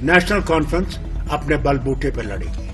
National conference अपने बलबूते पर लड़ेगी,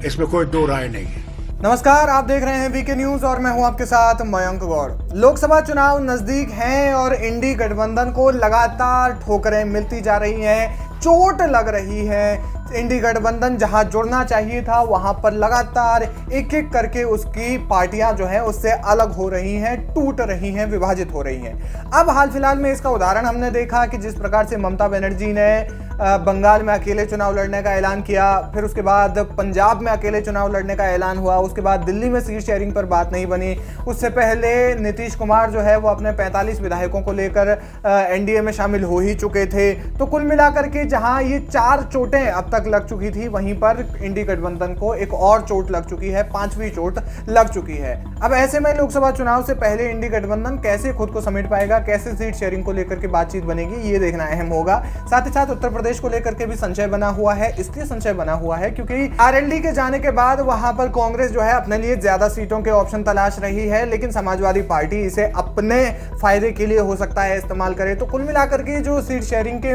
इसमें कोई दो राय नहीं है। नमस्कार, आप देख रहे हैं वीके न्यूज और मैं हूं आपके साथ मयंक गौड़। लोकसभा चुनाव नजदीक हैं और इंडी गठबंधन को लगातार ठोकरें मिलती जा रही हैं, चोट लग रही है। इंडी गठबंधन जहां जुड़ना चाहिए था वहां पर लगातार एक एक करके उसकी पार्टियां जो है उससे अलग हो रही हैं, टूट रही हैं, विभाजित हो रही हैं। अब हाल फिलहाल में इसका उदाहरण हमने देखा कि जिस प्रकार से ममता बनर्जी ने बंगाल में अकेले चुनाव लड़ने का ऐलान किया, फिर उसके बाद पंजाब में अकेले चुनाव लड़ने का ऐलान हुआ, उसके बाद दिल्ली में सीट शेयरिंग पर बात नहीं बनी। उससे पहले नीतीश कुमार जो है वो अपने 45 विधायकों को लेकर एनडीए में शामिल हो ही चुके थे। तो कुल मिलाकर के जहां ये 4 चोटें अब तक लग चुकी थी, वहीं पर इंडी गठबंधन को एक और चोट लग चुकी है, 5वीं चोट लग चुकी है। अब ऐसे में लोकसभा चुनाव से पहले इंडी गठबंधन कैसे खुद को समेट पाएगा, कैसे सीट शेयरिंग को लेकर के बातचीत बनेगी, ये देखना अहम होगा। साथ ही साथ उत्तर प्रदेश को लेकर के भी संशय बना हुआ है। इसलिए संशय बना हुआ है क्योंकि आरएलडी के जाने के बाद वहां पर कांग्रेस जो है अपने लिए ज्यादा सीटों के ऑप्शन तलाश रही है, लेकिन समाजवादी पार्टी इसे अपने फायदे के लिए हो सकता है इस्तेमाल करे। तो कुल मिलाकर के जो सीट शेयरिंग के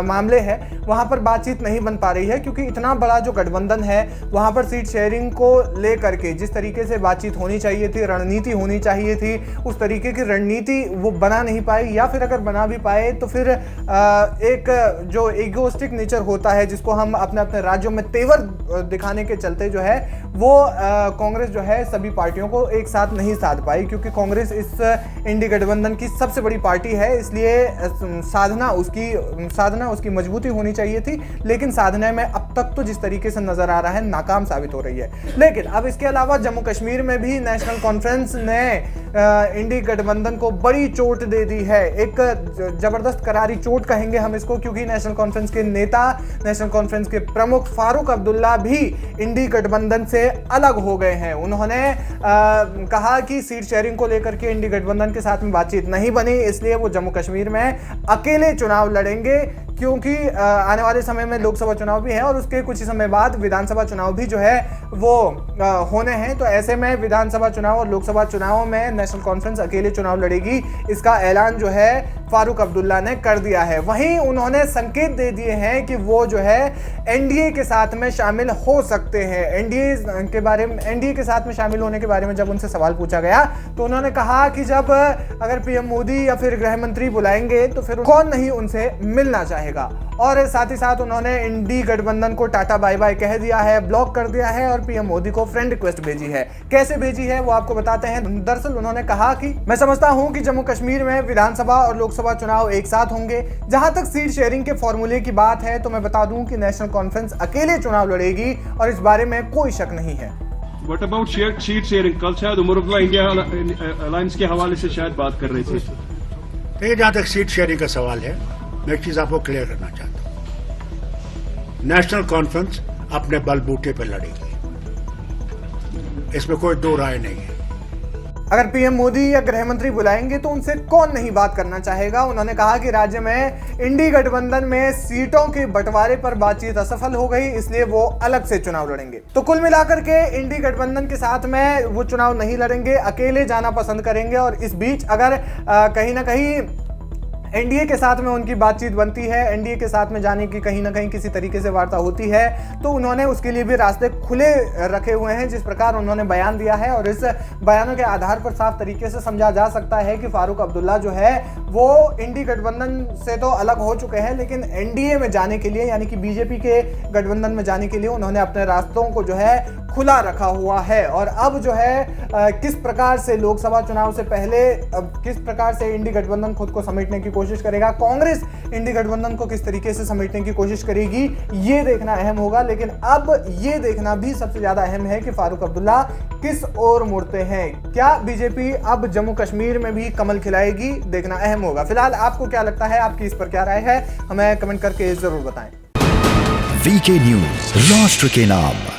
मामले है वहां पर बातचीत नहीं बन पा रही है, क्योंकि इतना बड़ा जो गठबंधन है वहां पर सीट शेयरिंग को लेकर के जिस तरीके से बातचीत होनी चाहिए थी, रणनीति होनी चाहिए थी, उस तरीके की रणनीति वो बना नहीं पाई, या फिर अगर बना भी पाए तो फिर एक जो ईगोइस्टिक नेचर होता है जिसको हम अपने अपने राज्यों में तेवर दिखाने के चलते जो है वो कांग्रेस जो है सभी पार्टियों को एक साथ नहीं साध पाई, क्योंकि कांग्रेस इस इंडी गठबंधन की सबसे बड़ी पार्टी है। इसलिए साधना उसकी मजबूती होनी चाहिए थी, लेकिन साधना में अब तक तो जिस तरीके से नजर आ रहा है नाकाम साबित हो रही है। लेकिन अब इसके अलावा जम्मू कश्मीर में भी नेशनल कॉन्फ्रेंस ने इंडी गठबंधन को बड़ी चोट दे दी है। एक जबरदस्त करारी चोट कहेंगे हम इसको, क्योंकि नेशनल कॉन्फ्रेंस के नेता, नेशनल कॉन्फ्रेंस के प्रमुख फारूक अब्दुल्ला भी इंडी गठबंधन से अलग हो गए हैं। उन्होंने कहा कि सीट शेयरिंग को लेकर के इंडी गठबंधन के साथ में बातचीत नहीं बनी, इसलिए वो जम्मू कश्मीर में अकेले चुनाव लड़ेंगे, क्योंकि आने वाले समय में लोकसभा चुनाव भी है और उसके कुछ ही समय बाद विधानसभा चुनाव भी जो है वो होने हैं। तो ऐसे में विधानसभा चुनाव और लोकसभा चुनाव में नेशनल कॉन्फ्रेंस अकेले चुनाव लड़ेगी, इसका ऐलान जो है फारूक अब्दुल्ला ने कर दिया है। वहीं उन्होंने संकेत दे दिए हैं कि वो जो है एनडीए के साथ में शामिल हो सकते हैं। एनडीए के साथ में शामिल होने के बारे में जब उनसे सवाल पूछा गया तो उन्होंने कहा कि जब अगर पीएम मोदी या फिर गृह मंत्री बुलाएंगे तो फिर कौन नहीं उनसे मिलना चाहेगा। और साथ ही साथ उन्होंने इंडी गठबंधन को टाटा बाय बाय कह दिया है, ब्लॉक कर दिया है और पीएम मोदी को फ्रेंड रिक्वेस्ट भेजी है। कैसे भेजी है वो आपको बताते हैं। दरअसल उन्होंने कहा कि मैं समझता हूं कि जम्मू कश्मीर में विधानसभा और लोकसभा चुनाव एक साथ होंगे। जहां तक सीट शेयरिंग के फॉर्मूले की बात है तो मैं बता दूं कि नेशनल कॉन्फ्रेंस अकेले चुनाव लड़ेगी और इस बारे में कोई शक नहीं है। What about seat sharing? कल शायद उमर अब्दुल्ला इंडिया अलायंस के हवाले से शायद बात कर रहे थे। देखिए, जहां तक सीट शेयरिंग का सवाल है, मैं एक चीज आपको क्लियर करना चाहता हूं। नेशनल कॉन्फ्रेंस अपने बलबूते पर लड़ेगी, इसमें कोई दो राय नहीं है। अगर पीएम मोदी या गृह मंत्री बुलाएंगे तो उनसे कौन नहीं बात करना चाहेगा। उन्होंने कहा कि राज्य में इंडी गठबंधन में सीटों के बंटवारे पर बातचीत असफल हो गई, इसलिए वो अलग से चुनाव लड़ेंगे। तो कुल मिलाकर के इंडी गठबंधन के साथ में वो चुनाव नहीं लड़ेंगे, अकेले जाना पसंद करेंगे। और इस बीच अगर कहीं ना कहीं एनडीए के साथ में उनकी बातचीत बनती है, एनडीए के साथ में जाने की कहीं ना कहीं किसी तरीके से वार्ता होती है, तो उन्होंने उसके लिए भी रास्ते खुले रखे हुए हैं। जिस प्रकार उन्होंने बयान दिया है और इस बयानों के आधार पर साफ तरीके से समझा जा सकता है कि फारूक अब्दुल्ला जो है वो इंडी गठबंधन से तो अलग हो चुके हैं, लेकिन एनडीए में जाने के लिए यानी कि बीजेपी के गठबंधन में जाने के लिए उन्होंने अपने रास्तों को जो है खुला रखा हुआ है। और अब जो है किस प्रकार से लोकसभा चुनाव से पहले किस प्रकार से इंडी गठबंधन खुद को समेटने की कोशिश करेगा, कांग्रेस इंडी गठबंधन को किस तरीके से समेटने की कोशिश करेगी, ये देखना अहम होगा। लेकिन अब ये देखना भी सबसे ज्यादा अहम है कि फारूक अब्दुल्ला किस ओर मुड़ते हैं। क्या बीजेपी अब जम्मू कश्मीर में भी कमल खिलाएगी, देखना अहम होगा। फिलहाल आपको क्या लगता है, आपकी इस पर क्या राय है, हमें कमेंट करके जरूर बताएं। वीके न्यूज, राष्ट्र के नाम।